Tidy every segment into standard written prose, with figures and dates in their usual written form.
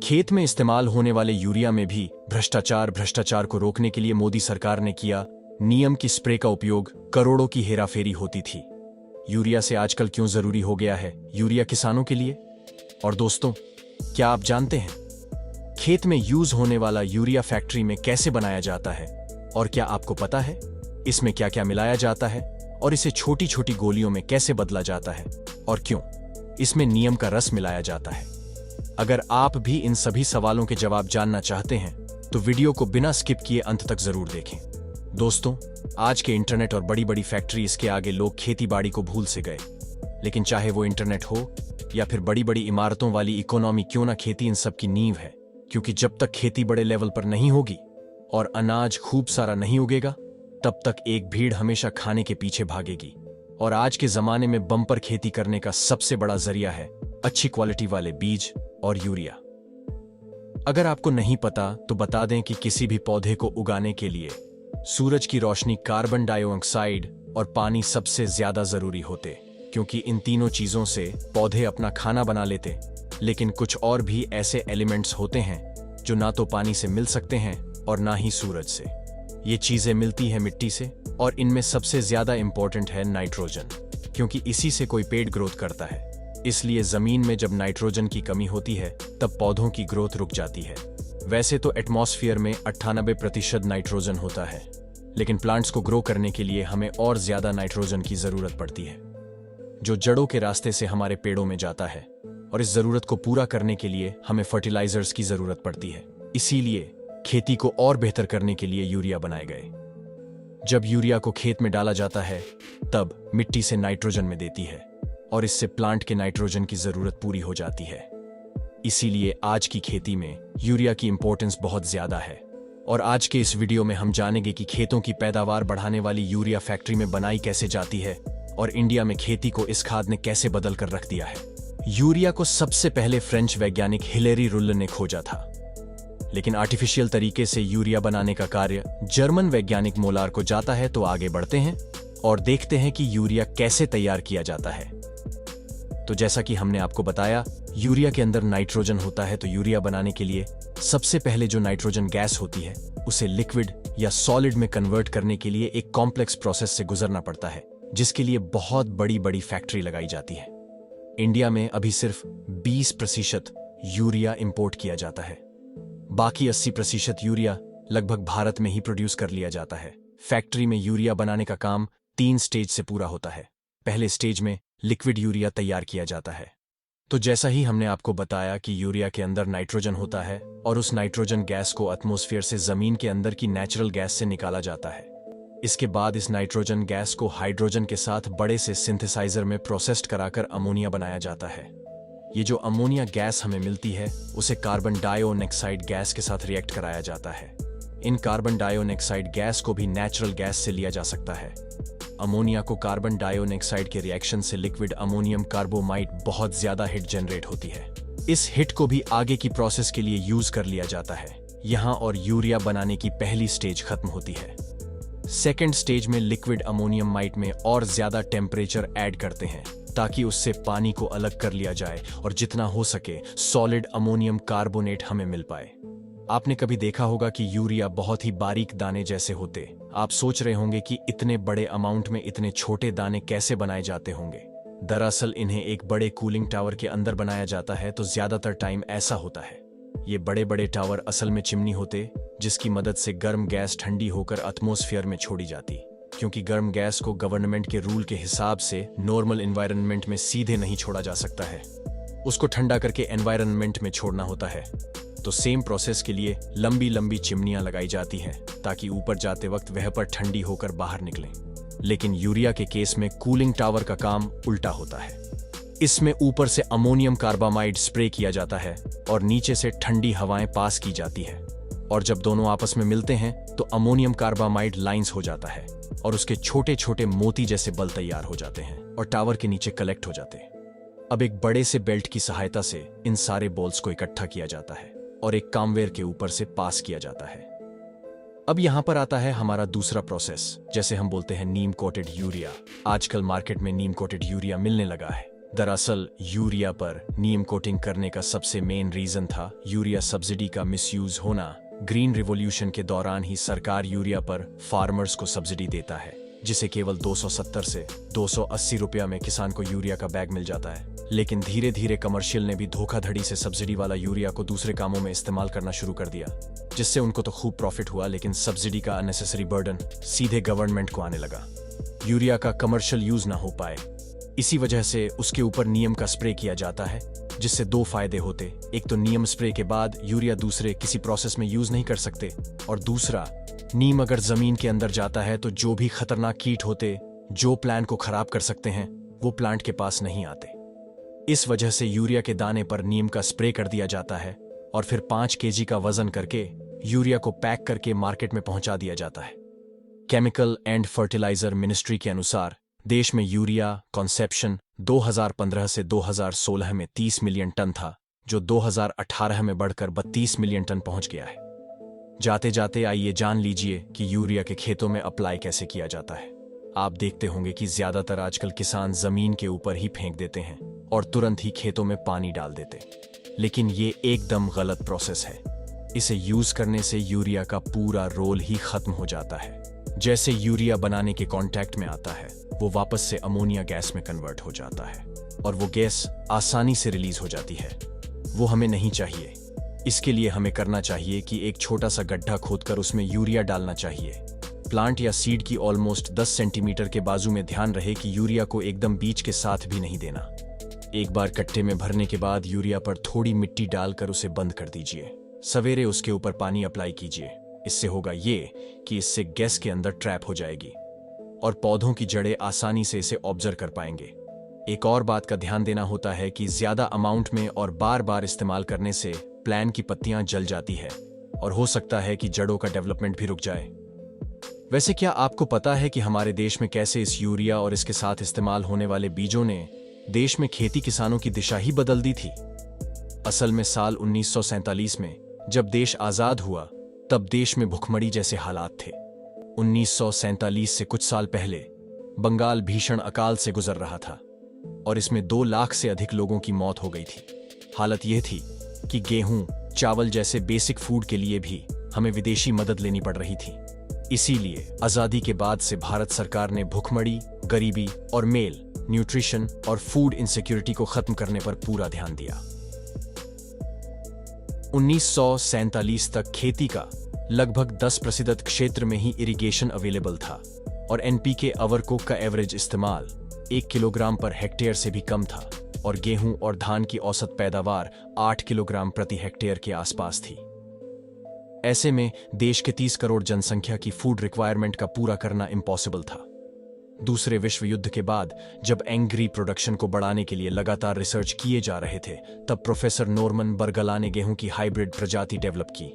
खेत में इस्तेमाल होने वाले यूरिया में भी भ्रष्टाचार को रोकने के लिए मोदी सरकार ने किया नियम की स्प्रे का उपयोग। करोड़ों की हेराफेरी होती थी। यूरिया से आजकल क्यों जरूरी हो गया है यूरिया किसानों के लिए? और दोस्तों, क्या आप जानते हैं खेत में यूज होने वाला यूरिया फैक्ट्री में कैसे बनाया जाता है? और क्या आपको पता है इसमें क्या क्या मिलाया जाता है और इसे छोटी छोटी गोलियों में कैसे बदला जाता है? और क्यों इसमें नीम का रस मिलाया जाता है? अगर आप भी इन सभी सवालों के जवाब जानना चाहते हैं तो वीडियो को बिना स्किप किए अंत तक जरूर देखें। दोस्तों, आज के इंटरनेट और बड़ी बड़ी फैक्ट्रीज के आगे लोग खेती बाड़ी को भूल से गए। लेकिन चाहे वो इंटरनेट हो या फिर बड़ी बड़ी इमारतों वाली इकोनॉमी क्यों ना, खेती इन सब की नींव है। क्योंकि जब तक खेती बड़े लेवल पर नहीं होगी और अनाज खूब सारा नहीं उगेगा, तब तक एक भीड़ हमेशा खाने के पीछे भागेगी। और आज के जमाने में बम्पर खेती करने का सबसे बड़ा जरिया है अच्छी क्वालिटी वाले बीज और यूरिया। अगर आपको नहीं पता तो बता दें कि किसी भी पौधे को उगाने के लिए सूरज की रोशनी, कार्बन डाइऑक्साइड और पानी सबसे ज्यादा जरूरी होते। क्योंकि इन तीनों चीजों से पौधे अपना खाना बना लेते। लेकिन कुछ और भी ऐसे एलिमेंट्स होते हैं जो ना तो पानी से मिल सकते हैं और ना ही सूरज से। ये चीजें मिलती है मिट्टी से, और इनमें सबसे ज्यादा इंपॉर्टेंट है नाइट्रोजन। क्योंकि इसी से कोई पेड़ ग्रोथ करता है। इसलिए जमीन में जब नाइट्रोजन की कमी होती है तब पौधों की ग्रोथ रुक जाती है। वैसे तो एटमॉस्फेयर में 98% नाइट्रोजन होता है, लेकिन प्लांट्स को ग्रो करने के लिए हमें और ज्यादा नाइट्रोजन की जरूरत पड़ती है, जो जड़ों के रास्ते से हमारे पेड़ों में जाता है। और इस जरूरत को पूरा करने के लिए हमें फर्टिलाइजर्स की जरूरत पड़ती है। इसीलिए खेती को और बेहतर करने के लिए यूरिया बनाए गए। जब यूरिया को खेत में डाला जाता है तब मिट्टी से नाइट्रोजन में देती है और इससे प्लांट के नाइट्रोजन की जरूरत पूरी हो जाती है। इसीलिए आज की खेती में यूरिया की इंपॉर्टेंस बहुत ज्यादा है। और आज के इस वीडियो में हम जानेंगे कि खेतों की पैदावार बढ़ाने वाली यूरिया फैक्ट्री में बनाई कैसे जाती है और इंडिया में खेती को इस खाद ने कैसे बदल कर रख दिया है। यूरिया को सबसे पहले फ्रेंच वैज्ञानिक हिलेरी रुल्ल ने खोजा था, लेकिन आर्टिफिशियल तरीके से यूरिया बनाने का कार्य जर्मन वैज्ञानिक मोलार को जाता है। तो आगे बढ़ते हैं और देखते हैं कि यूरिया कैसे तैयार किया जाता है। तो जैसा कि हमने आपको बताया, यूरिया के अंदर नाइट्रोजन होता है। तो यूरिया बनाने के लिए सबसे पहले जो नाइट्रोजन गैस होती है उसे लिक्विड या सॉलिड में कन्वर्ट करने के लिए एक कॉम्प्लेक्स प्रोसेस से गुजरना पड़ता है, जिसके लिए बहुत बड़ी बड़ी फैक्ट्री लगाई जाती है। इंडिया में अभी सिर्फ 20% यूरिया इंपोर्ट किया जाता है। बाकी 80% यूरिया लगभग भारत में ही प्रोड्यूस कर लिया जाता है। फैक्ट्री में यूरिया बनाने का काम 3 स्टेज से पूरा होता है। पहले स्टेज में लिक्विड यूरिया तैयार किया जाता है। तो जैसा ही हमने आपको बताया कि यूरिया के अंदर नाइट्रोजन होता है और उस नाइट्रोजन गैस को एटमॉस्फेयर से जमीन के अंदर की नेचुरल गैस से निकाला जाता है। इसके बाद इस नाइट्रोजन गैस को हाइड्रोजन के साथ बड़े से सिंथेसाइजर में प्रोसेस्ड कराकर अमोनिया बनाया जाता है। ये जो अमोनिया गैस हमें मिलती है उसे कार्बन डाइऑक्साइड गैस के साथ रिएक्ट कराया जाता है। इन कार्बन डाइऑक्साइड गैस को भी नेचुरल गैस से लिया जा सकता है। अमोनिया को कार्बन डाइऑक्साइड के रिएक्शन से लिक्विड अमोनियम कार्बोमाइड बहुत ज्यादा हिट जनरेट होती है। इस हिट को भी आगे की प्रोसेस के लिए यूज कर लिया जाता है यहाँ, और यूरिया बनाने की पहली स्टेज खत्म होती है। सेकेंड स्टेज में लिक्विड अमोनियम माइट में और ज्यादा टेम्परेचर ऐड करते हैं ताकि उससे पानी को अलग कर लिया जाए और जितना हो सके सॉलिड अमोनियम कार्बोनेट हमें मिल पाए। आपने कभी देखा होगा कि यूरिया बहुत ही बारीक दाने जैसे होते। आप सोच रहे होंगे कि इतने बड़े अमाउंट में इतने छोटे दाने कैसे बनाए जाते होंगे। दरअसल इन्हें एक बड़े कूलिंग टावर के अंदर बनाया जाता है। तो ज्यादातर टाइम ऐसा होता है। ये बड़े बड़े टावर असल में चिमनी होते, जिसकी मदद से गर्म गैस ठंडी होकर एटमॉस्फेयर में छोड़ी जाती। क्योंकि गर्म गैस को गवर्नमेंट के रूल के हिसाब से नॉर्मल एनवायरनमेंट में सीधे नहीं छोड़ा जा सकता है, उसको ठंडा करके एनवायरनमेंट में छोड़ना होता है। तो सेम प्रोसेस के लिए लंबी लंबी चिमनियां लगाई जाती हैं ताकि ऊपर जाते वक्त वह पर ठंडी होकर बाहर निकले। लेकिन यूरिया के केस में कूलिंग टावर का काम उल्टा होता है। इसमें ऊपर से अमोनियम कार्बामाइड स्प्रे किया जाता है और नीचे से ठंडी हवाएं पास की जाती है। और जब दोनों आपस में मिलते हैं तो अमोनियम कार्बामाइड लाइंस हो जाता है और उसके छोटे छोटे मोती जैसे बल तैयार हो जाते हैं और टावर के नीचे कलेक्ट हो जाते हैं। अब एक बड़े से बेल्ट की सहायता से इन सारे बॉल्स को इकट्ठा किया जाता है और एक कामवेयर के ऊपर से पास किया जाता है। अब यहां पर आता है हमारा दूसरा प्रोसेस, जैसे हम बोलते हैं नीम कोटेड यूरिया। आजकल मार्केट में नीम कोटेड यूरिया मिलने लगा है। दरअसल यूरिया पर नीम कोटिंग करने का सबसे मेन रीजन था यूरिया सब्सिडी का मिसयूज होना। ग्रीन रिवॉल्यूशन के दौरान ही सरकार यूरिया पर फार्मर्स को सब्सिडी देता है, जिसे केवल 270 से 280 रुपया में किसान को यूरिया का बैग मिल जाता है। लेकिन धीरे धीरे कमर्शियल ने भी धोखाधड़ी से सब्सिडी वाला यूरिया को दूसरे कामों में इस्तेमाल करना शुरू कर दिया, जिससे उनको तो खूब प्रॉफिट हुआ, लेकिन सब्सिडी का अननेसेसरी बर्डन सीधे गवर्नमेंट को आने लगा। यूरिया का कमर्शियल यूज ना हो पाए, इसी वजह से उसके ऊपर नीम का स्प्रे किया जाता है, जिससे दो फायदे होते। एक तो नीम स्प्रे के बाद यूरिया दूसरे किसी प्रोसेस में यूज नहीं कर सकते, और दूसरा नीम अगर जमीन के अंदर जाता है तो जो भी खतरनाक कीट होते जो प्लांट को खराब कर सकते हैं वो प्लांट के पास नहीं आते। इस वजह से यूरिया के दाने पर नीम का स्प्रे कर दिया जाता है और फिर 5 केजी का वजन करके यूरिया को पैक करके मार्केट में पहुंचा दिया जाता है। केमिकल एंड फर्टिलाइजर मिनिस्ट्री के अनुसार देश में यूरिया कंसेप्शन 2015 से 2016 में 30 मिलियन टन था, जो 2018 में बढ़कर 32 मिलियन टन पहुंच गया है। जाते जाते आइए जान लीजिए कि यूरिया के खेतों में अप्लाई कैसे किया जाता है। आप देखते होंगे कि ज्यादातर आजकल किसान जमीन के ऊपर ही फेंक देते हैं और तुरंत ही खेतों में पानी डाल देते, लेकिन ये एकदम गलत प्रोसेस है। इसे यूज करने से यूरिया का पूरा रोल ही खत्म हो जाता है। जैसे यूरिया बनाने के कांटेक्ट में आता है, वो वापस से अमोनिया गैस में कन्वर्ट हो जाता है और वो गैस आसानी से रिलीज हो जाती है। वो हमें नहीं चाहिए। इसके लिए हमें करना चाहिए कि एक छोटा सा गड्ढा खोदकर उसमें यूरिया डालना चाहिए। प्लांट या सीड की ऑलमोस्ट 10 सेंटीमीटर के बाजू में ध्यान रहे कि यूरिया को एकदम बीज के साथ भी नहीं देना। एक बार कट्टे में भरने के बाद यूरिया पर थोड़ी मिट्टी डालकर उसे बंद कर दीजिए। सवेरे उसके ऊपर पानी अप्लाई कीजिए। इससे होगा ये कि इससे गैस के अंदर ट्रैप हो जाएगी और पौधों की जड़ें आसानी से इसे ऑब्जर्व कर पाएंगे। एक और बात का ध्यान देना होता है कि ज्यादा अमाउंट में और बार बार इस्तेमाल करने से प्लांट की पत्तियां जल जाती है और हो सकता है कि जड़ों का डेवलपमेंट भी रुक जाए। वैसे क्या आपको पता है कि हमारे देश में कैसे इस यूरिया और इसके साथ इस्तेमाल होने वाले बीजों ने देश में खेती किसानों की दिशा ही बदल दी थी? असल में साल 1947 में जब देश आजाद हुआ तब देश में भुखमरी जैसे हालात थे। 1947 से कुछ साल पहले बंगाल भीषण अकाल से गुजर रहा था और इसमें 2 लाख से अधिक लोगों की मौत हो गई थी। हालत यह थी कि गेहूं, चावल जैसे बेसिक फूड के लिए भी हमें विदेशी मदद लेनी पड़ रही थी। इसीलिए आजादी के बाद से भारत सरकार ने भुखमरी, गरीबी और मेल न्यूट्रिशन और फूड इनसिक्योरिटी को खत्म करने पर पूरा ध्यान दिया। 1947 तक खेती का लगभग 10% क्षेत्र में ही इरिगेशन अवेलेबल था और एनपीके अवरकोक का एवरेज इस्तेमाल 1 किलोग्राम पर हेक्टेयर से भी कम था और गेहूं और धान की औसत पैदावार 8 किलोग्राम प्रति हेक्टेयर के आसपास थी। ऐसे में देश के 30 करोड़ जनसंख्या की फूड रिक्वायरमेंट का पूरा करना इम्पॉसिबल था। दूसरे विश्व युद्ध के बाद जब एंग्री प्रोडक्शन को बढ़ाने के लिए लगातार रिसर्च किए जा रहे थे, तब प्रोफेसर नॉर्मन बर्गला ने गेहूं की हाइब्रिड प्रजाति डेवलप की।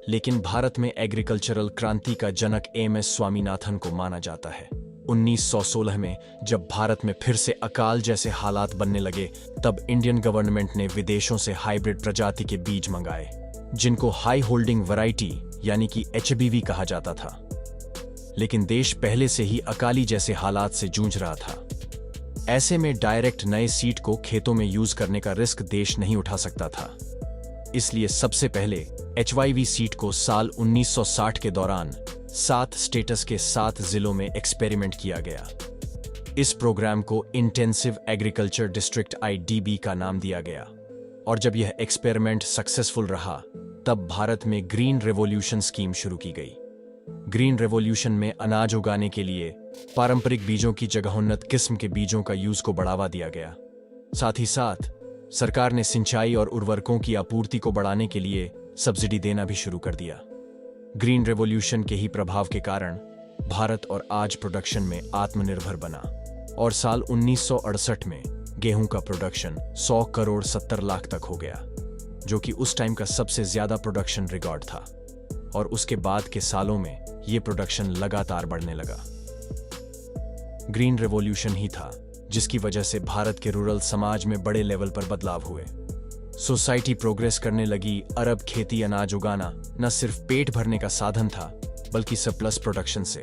लेकिन भारत में एग्रीकल्चरल क्रांति का जनक एमएस स्वामीनाथन को माना जाता है। 1916 में जब भारत में फिर से अकाल जैसे हालात बनने लगे, तब इंडियन गवर्नमेंट ने विदेशों से हाइब्रिड प्रजाति के बीज मंगाए, जिनको हाई होल्डिंग वैरायटी यानी कि एचबीवी कहा जाता था। लेकिन देश पहले से ही अकाली जैसे हालात से जूझ रहा था। ऐसे में डायरेक्ट नए सीड को खेतों में यूज करने का रिस्क देश नहीं उठा सकता था। इसलिए सबसे पहले एचवाईवी सीड को साल 1960 के दौरान 7 स्टेट्स के 7 जिलों में एक्सपेरिमेंट किया गया। इस प्रोग्राम को इंटेंसिव एग्रीकल्चर डिस्ट्रिक्ट आईडीबी का नाम दिया गया और जब यह एक्सपेरिमेंट सक्सेसफुल रहा, तब भारत में ग्रीन रेवोल्यूशन स्कीम शुरू की गई। ग्रीन रेवोल्यूशन में अनाज उगाने के लिए पारंपरिक बीजों की जगह उन्नत किस्म के बीजों का यूज को बढ़ावा दिया गया। साथ ही साथ सरकार ने सिंचाई और उर्वरकों की आपूर्ति को बढ़ाने के लिए सब्सिडी देना भी शुरू कर दिया। ग्रीन रेवोल्यूशन के ही प्रभाव के कारण भारत और आज प्रोडक्शन में आत्मनिर्भर बना और साल 1968 में गेहूं का प्रोडक्शन 100 करोड़ 70 लाख तक हो गया, जो कि उस टाइम का सबसे ज्यादा प्रोडक्शन रिकॉर्ड था। और उसके बाद के सालों में यह प्रोडक्शन लगातार बढ़ने लगा। ग्रीन रेवोल्यूशन ही था जिसकी वजह से भारत के रूरल समाज में बड़े लेवल पर बदलाव हुए। सोसाइटी प्रोग्रेस करने लगी। अरब खेती अनाज उगाना न सिर्फ पेट भरने का साधन था, बल्कि सरप्लस प्रोडक्शन से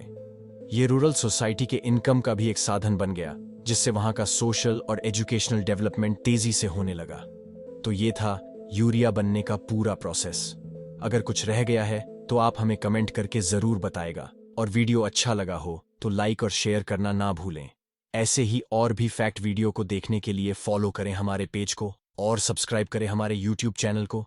ये रूरल सोसाइटी के इनकम का भी एक साधन बन गया जिससे वहां का सोशल और एजुकेशनल डेवलपमेंट तेजी से होने लगा। तो ये था यूरिया बनने का पूरा प्रोसेस। अगर कुछ रह गया है तो आप हमें कमेंट करके जरूर बताएगा, और वीडियो अच्छा लगा हो तो लाइक और शेयर करना ना भूलें। ऐसे ही और भी फैक्ट वीडियो को देखने के लिए फॉलो करें हमारे पेज को और सब्सक्राइब करें हमारे यूट्यूब चैनल को।